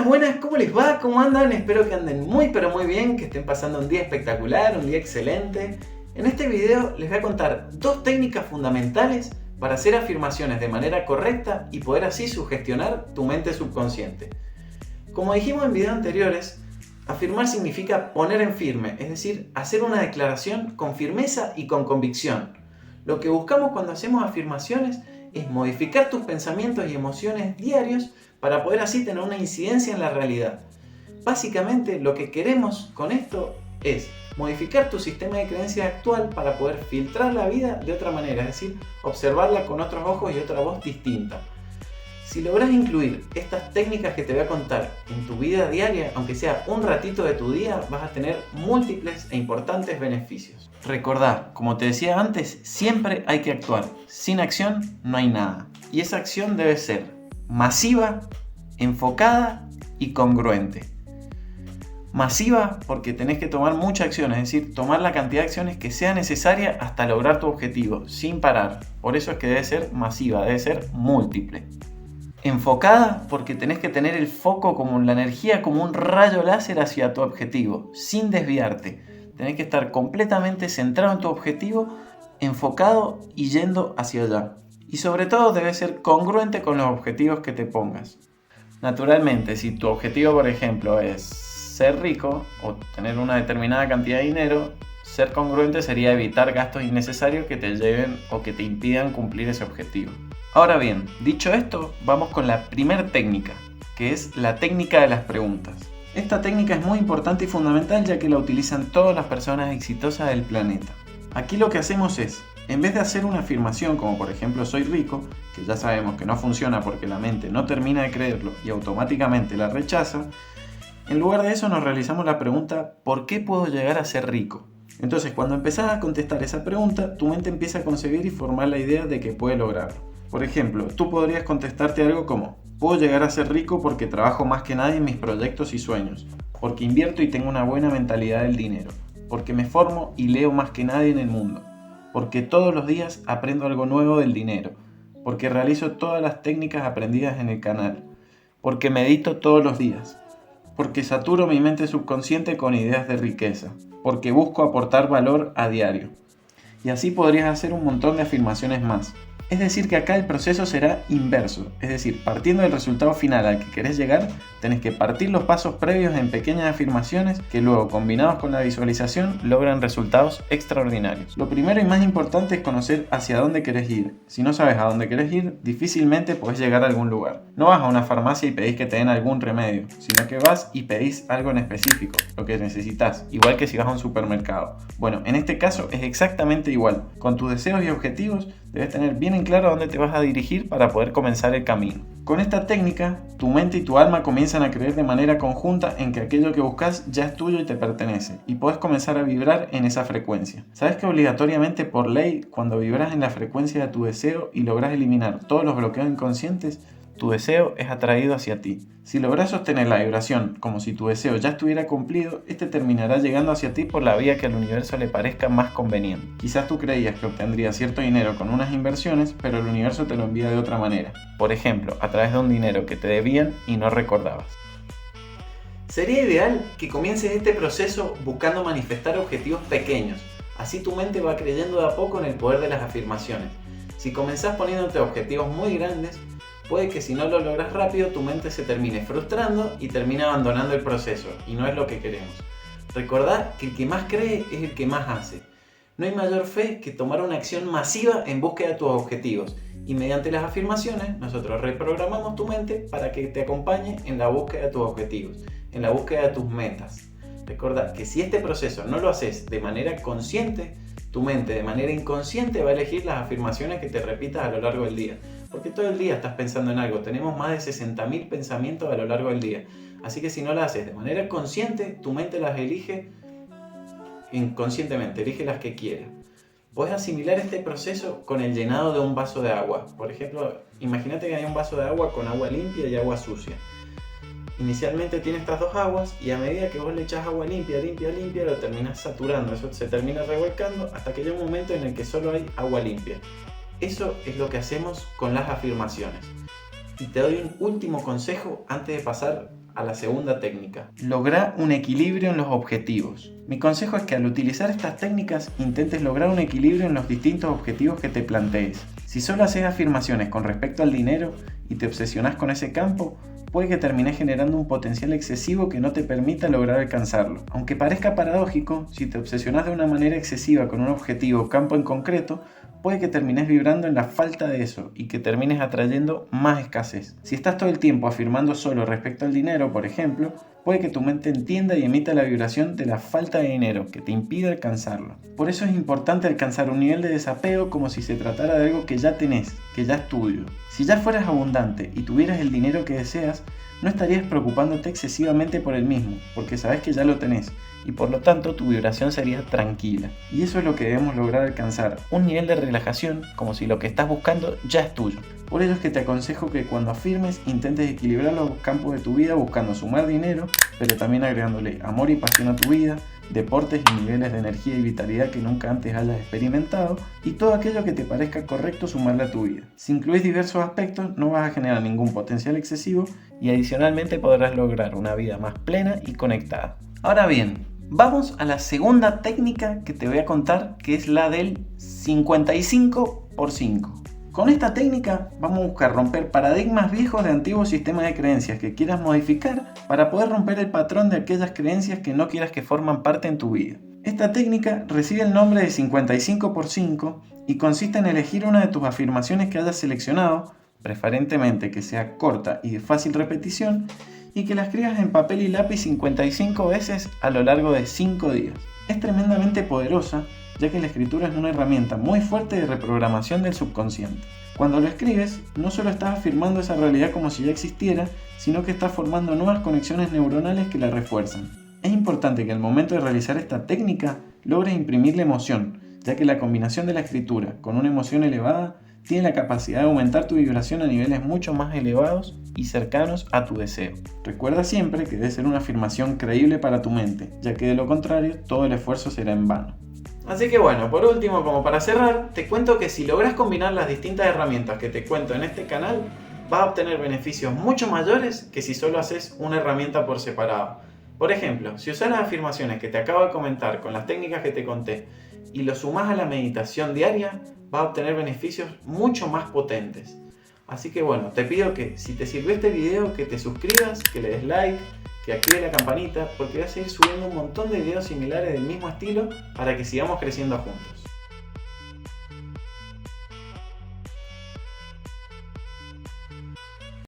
Buenas, ¿cómo les va? ¿Cómo andan? Espero que anden muy pero muy bien, que estén pasando un día espectacular, un día excelente. En este video les voy a contar dos técnicas fundamentales para hacer afirmaciones de manera correcta y poder así sugestionar tu mente subconsciente. Como dijimos en videos anteriores, afirmar significa poner en firme, es decir, hacer una declaración con firmeza y con convicción. Lo que buscamos cuando hacemos afirmaciones es modificar tus pensamientos y emociones diarios para poder así tener una incidencia en la realidad. Básicamente lo que queremos con esto es modificar tu sistema de creencias actual para poder filtrar la vida de otra manera, es decir, observarla con otros ojos y otra voz distinta. Si logras incluir estas técnicas que te voy a contar en tu vida diaria, aunque sea un ratito de tu día, vas a tener múltiples e importantes beneficios. Recordá, como te decía antes, siempre hay que actuar. Sin acción no hay nada. Y esa acción debe ser masiva, enfocada y congruente. Masiva porque tenés que tomar mucha acción, es decir, tomar la cantidad de acciones que sea necesaria hasta lograr tu objetivo, sin parar. Por eso es que debe ser masiva, debe ser múltiple. Enfocada porque tenés que tener el foco como la energía, como un rayo láser hacia tu objetivo, sin desviarte. Tenés que estar completamente centrado en tu objetivo, enfocado y yendo hacia allá. Y sobre todo debe ser congruente con los objetivos que te pongas. Naturalmente, si tu objetivo, por ejemplo, es ser rico o tener una determinada cantidad de dinero, ser congruente sería evitar gastos innecesarios que te lleven o que te impidan cumplir ese objetivo. Ahora bien, dicho esto, vamos con la primera técnica, que es la técnica de las preguntas. Esta técnica es muy importante y fundamental ya que la utilizan todas las personas exitosas del planeta. Aquí lo que hacemos es, en vez de hacer una afirmación como por ejemplo soy rico, que ya sabemos que no funciona porque la mente no termina de creerlo y automáticamente la rechaza, en lugar de eso nos realizamos la pregunta ¿por qué puedo llegar a ser rico? Entonces cuando empezás a contestar esa pregunta, tu mente empieza a concebir y formar la idea de que puede lograrlo. Por ejemplo, tú podrías contestarte algo como puedo llegar a ser rico porque trabajo más que nadie en mis proyectos y sueños, porque invierto y tengo una buena mentalidad del dinero, porque me formo y leo más que nadie en el mundo, porque todos los días aprendo algo nuevo del dinero, porque realizo todas las técnicas aprendidas en el canal, porque medito todos los días, porque saturo mi mente subconsciente con ideas de riqueza, porque busco aportar valor a diario. Y así podrías hacer un montón de afirmaciones más. Es decir que acá el proceso será inverso, es decir, partiendo del resultado final al que querés llegar, tenés que partir los pasos previos en pequeñas afirmaciones que luego, combinados con la visualización, logran resultados extraordinarios. Lo primero y más importante es conocer hacia dónde querés ir. Si no sabes a dónde querés ir, difícilmente podés llegar a algún lugar. No vas a una farmacia y pedís que te den algún remedio, sino que vas y pedís algo en específico, lo que necesitas, igual que si vas a un supermercado. Bueno, en este caso es exactamente igual. Con tus deseos y objetivos, debes tener bien en claro a dónde te vas a dirigir para poder comenzar el camino. Con esta técnica, tu mente y tu alma comienzan a creer de manera conjunta en que aquello que buscas ya es tuyo y te pertenece, y puedes comenzar a vibrar en esa frecuencia. ¿Sabes que obligatoriamente por ley, cuando vibras en la frecuencia de tu deseo y logras eliminar todos los bloqueos inconscientes, tu deseo es atraído hacia ti? Si logras sostener la vibración como si tu deseo ya estuviera cumplido, este terminará llegando hacia ti por la vía que al universo le parezca más conveniente. Quizás tú creías que obtendrías cierto dinero con unas inversiones, pero el universo te lo envía de otra manera. Por ejemplo, a través de un dinero que te debían y no recordabas. Sería ideal que comiences este proceso buscando manifestar objetivos pequeños. Así tu mente va creyendo de a poco en el poder de las afirmaciones. Si comenzás poniéndote objetivos muy grandes, puede que si no lo logras rápido, tu mente se termine frustrando y termine abandonando el proceso, y no es lo que queremos. Recordá que el que más cree es el que más hace. No hay mayor fe que tomar una acción masiva en búsqueda de tus objetivos, y mediante las afirmaciones nosotros reprogramamos tu mente para que te acompañe en la búsqueda de tus objetivos, en la búsqueda de tus metas. Recordá que si este proceso no lo haces de manera consciente, tu mente de manera inconsciente va a elegir las afirmaciones que te repitas a lo largo del día. Porque todo el día estás pensando en algo. Tenemos más de 60.000 pensamientos a lo largo del día. Así que si no las haces de manera consciente, tu mente las elige inconscientemente, elige las que quiera. Puedes asimilar este proceso con el llenado de un vaso de agua. Por ejemplo, imagínate que hay un vaso de agua con agua limpia y agua sucia. inicialmente tiene estas dos aguas y a medida que vos le echás agua limpia, lo terminás saturando, eso se termina revolcando hasta que llega un momento en el que solo hay agua limpia. Eso es lo que hacemos con las afirmaciones. Y te doy un último consejo antes de pasar a la segunda técnica. Lograr un equilibrio en los objetivos. Mi consejo es que al utilizar estas técnicas intentes lograr un equilibrio en los distintos objetivos que te plantees. Si solo haces afirmaciones con respecto al dinero y te obsesionas con ese campo, puede que termines generando un potencial excesivo que no te permita lograr alcanzarlo. Aunque parezca paradójico, si te obsesionas de una manera excesiva con un objetivo o campo en concreto, puede que termines vibrando en la falta de eso y que termines atrayendo más escasez. Si estás todo el tiempo afirmando solo respecto al dinero, por ejemplo, puede que tu mente entienda y emita la vibración de la falta de dinero que te impide alcanzarlo. Por eso es importante alcanzar un nivel de desapego como si se tratara de algo que ya tenés, que ya es tuyo. Si ya fueras abundante y tuvieras el dinero que deseas, no estarías preocupándote excesivamente por el mismo, porque sabes que ya lo tenés, y por lo tanto tu vibración sería tranquila. Y eso es lo que debemos lograr alcanzar, un nivel de relajación como si lo que estás buscando ya es tuyo. Por ello es que te aconsejo que cuando afirmes intentes equilibrar los campos de tu vida buscando sumar dinero, pero también agregándole amor y pasión a tu vida, deportes y niveles de energía y vitalidad que nunca antes hayas experimentado y todo aquello que te parezca correcto sumarle a tu vida. Si incluyes diversos aspectos no vas a generar ningún potencial excesivo y adicionalmente podrás lograr una vida más plena y conectada. Ahora bien, vamos a la segunda técnica que te voy a contar, que es la del 55x5. Con esta técnica vamos a buscar romper paradigmas viejos de antiguos sistemas de creencias que quieras modificar para poder romper el patrón de aquellas creencias que no quieras que forman parte en tu vida. Esta técnica recibe el nombre de 55x5 y consiste en elegir una de tus afirmaciones que hayas seleccionado, preferentemente que sea corta y de fácil repetición, y que la escribas en papel y lápiz 55 veces a lo largo de 5 días. Es tremendamente poderosa, ya que la escritura es una herramienta muy fuerte de reprogramación del subconsciente. Cuando lo escribes, no solo estás afirmando esa realidad como si ya existiera, sino que estás formando nuevas conexiones neuronales que la refuerzan. Es importante que al momento de realizar esta técnica logres imprimirle emoción, ya que la combinación de la escritura con una emoción elevada tiene la capacidad de aumentar tu vibración a niveles mucho más elevados y cercanos a tu deseo. Recuerda siempre que debe ser una afirmación creíble para tu mente, ya que de lo contrario todo el esfuerzo será en vano. Así que bueno, por último, como para cerrar, te cuento que si logras combinar las distintas herramientas que te cuento en este canal, vas a obtener beneficios mucho mayores que si solo haces una herramienta por separado. Por ejemplo, si usas las afirmaciones que te acabo de comentar con las técnicas que te conté y lo sumas a la meditación diaria, vas a obtener beneficios mucho más potentes. Así que bueno, te pido que si te sirvió este video, que te suscribas, que le des like, que active la campanita, porque voy a seguir subiendo un montón de videos similares del mismo estilo para que sigamos creciendo juntos.